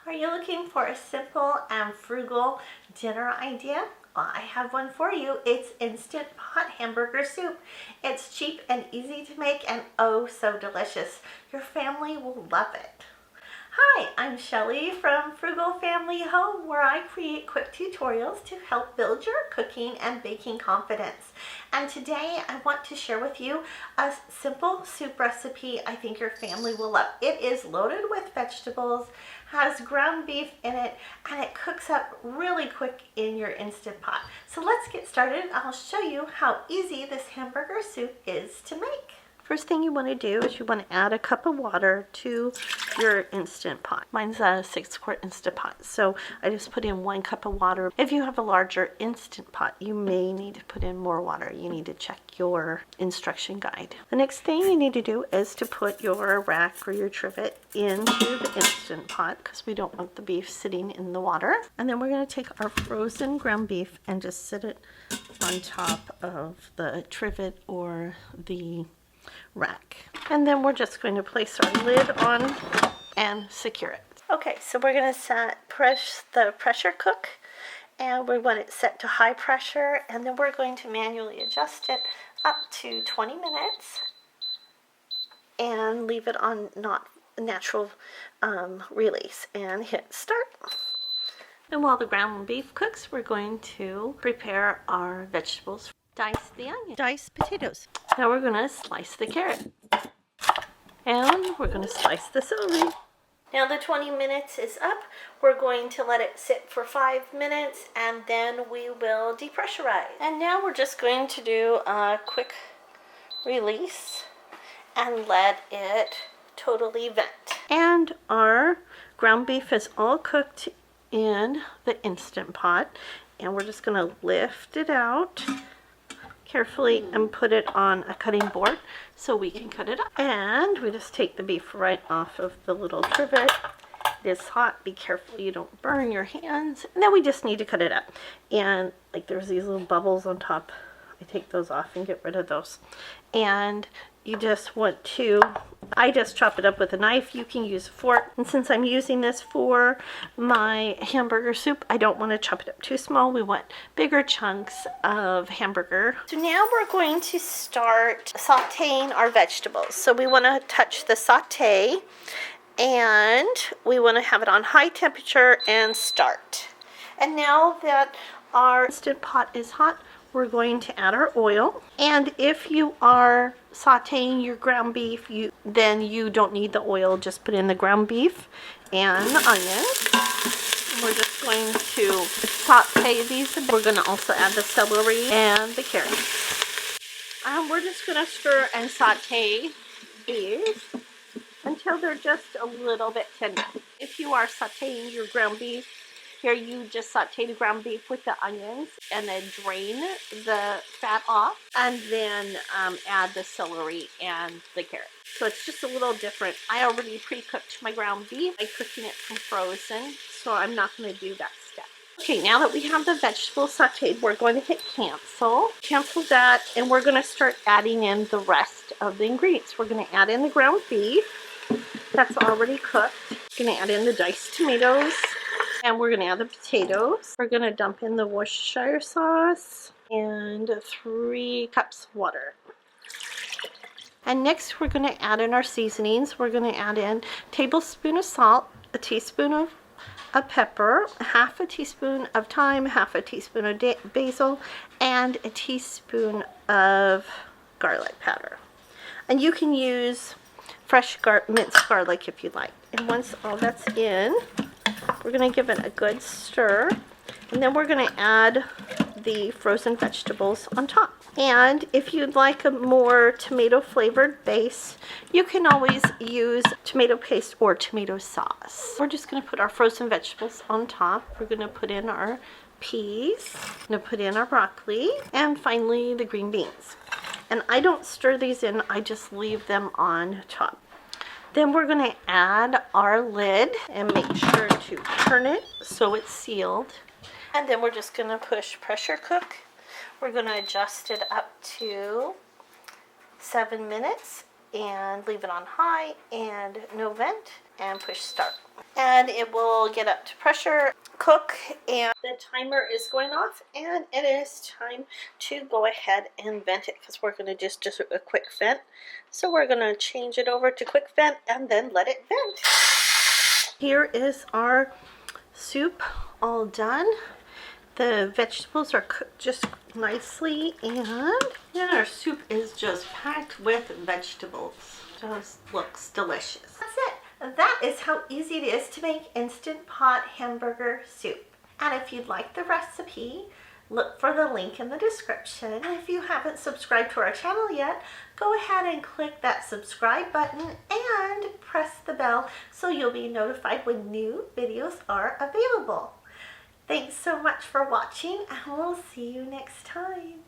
Are you looking for a simple and frugal dinner idea? Well, I have one for you. It's Instant Pot Hamburger Soup. It's cheap and easy to make and oh so delicious. Your family will love it. Hi, I'm Shelly from Frugal Family Home, where I create quick tutorials to help build your cooking and baking confidence. And today I want to share with you a simple soup recipe I think your family will love. It is loaded with vegetables, has ground beef in it, and it cooks up really quick in your Instant Pot. So let's get started. I'll show you how easy this hamburger soup is to make. First thing you want to do is you want to add a cup of water to your Instant Pot. Mine's a 6-quart Instant Pot, so I just put in 1 cup of water. If you have a larger Instant Pot, you may need to put in more water. You need to check your instruction guide. The next thing you need to do is to put your rack or your trivet into the Instant Pot because we don't want the beef sitting in the water. And then we're going to take our frozen ground beef and just sit it on top of the trivet or the rack. And then we're just going to place our lid on and secure it. Okay, so we're going to press the pressure cook, and we want it set to high pressure, and then we're going to manually adjust it up to 20 minutes and leave it on not natural release and hit start. And while the ground beef cooks, we're going to prepare our vegetables. Dice the onion. Dice potatoes. Now we're going to slice the carrot. And we're going to slice the celery. Now the 20 minutes is up. We're going to let it sit for 5 minutes and then we will depressurize. And now we're just going to do a quick release and let it totally vent. And our ground beef is all cooked in the Instant Pot. And we're just going to lift it out carefully and put it on a cutting board so we can cut it up. And we just take the beef right off of the little trivet. It is hot. Be careful you don't burn your hands. And then we just need to cut it up. And like there's these little bubbles on top. I take those off and get rid of those. And you just want to, I just chop it up with a knife. You can use a fork. And since I'm using this for my hamburger soup, I don't want to chop it up too small. We want bigger chunks of hamburger. So now we're going to start sauteing our vegetables. So we want to touch the sauté and we want to have it on high temperature and start. And now that our Instant Pot is hot, we're going to add our oil. And if you are sauteing your ground beef, then you don't need the oil. Just put in the ground beef and the onions. We're just going to saute these. We're going to also add the celery and the carrots. And we're just going to stir and saute these until they're just a little bit tender. If you are sauteing your ground beef, here you just saute the ground beef with the onions and then drain the fat off and then add the celery and the carrot. So it's just a little different. I already pre-cooked my ground beef. I'm cooking it from frozen, so I'm not going to do that step. Okay, now that we have the vegetables sauteed, we're going to hit cancel. Cancel that, and we're going to start adding in the rest of the ingredients. We're going to add in the ground beef that's already cooked. We're going to add in the diced tomatoes. And we're going to add the potatoes. We're going to dump in the Worcestershire sauce and 3 cups of water. And next we're going to add in our seasonings. We're going to add in a tablespoon of salt, a teaspoon of pepper, half a teaspoon of thyme, half a teaspoon of basil, and a teaspoon of garlic powder. And you can use fresh minced garlic if you like. And once all that's in, we're going to give it a good stir, and then we're going to add the frozen vegetables on top. And if you'd like a more tomato flavored base, you can always use tomato paste or tomato sauce. We're just going to put our frozen vegetables on top. We're going to put in our peas, we're going to put in our broccoli, and finally the green beans. And I don't stir these in, I just leave them on top. Then we're going to add our lid and make sure to turn it so it's sealed. And then we're just going to push pressure cook. We're going to adjust it up to 7 minutes and leave it on high and no vent. and push start. And it will get up to pressure, cook, and the timer is going off, and it is time to go ahead and vent it because we're going to just a quick vent. So we're going to change it over to quick vent and then let it vent. Here is our soup all done. The vegetables are cooked just nicely, and our soup is just packed with vegetables. Just looks delicious. That's it. That is how easy it is to make Instant Pot Hamburger Soup. And if you'd like the recipe, look for the link in the description. And if you haven't subscribed to our channel yet, go ahead and click that subscribe button and press the bell so you'll be notified when new videos are available. Thanks so much for watching, and we'll see you next time.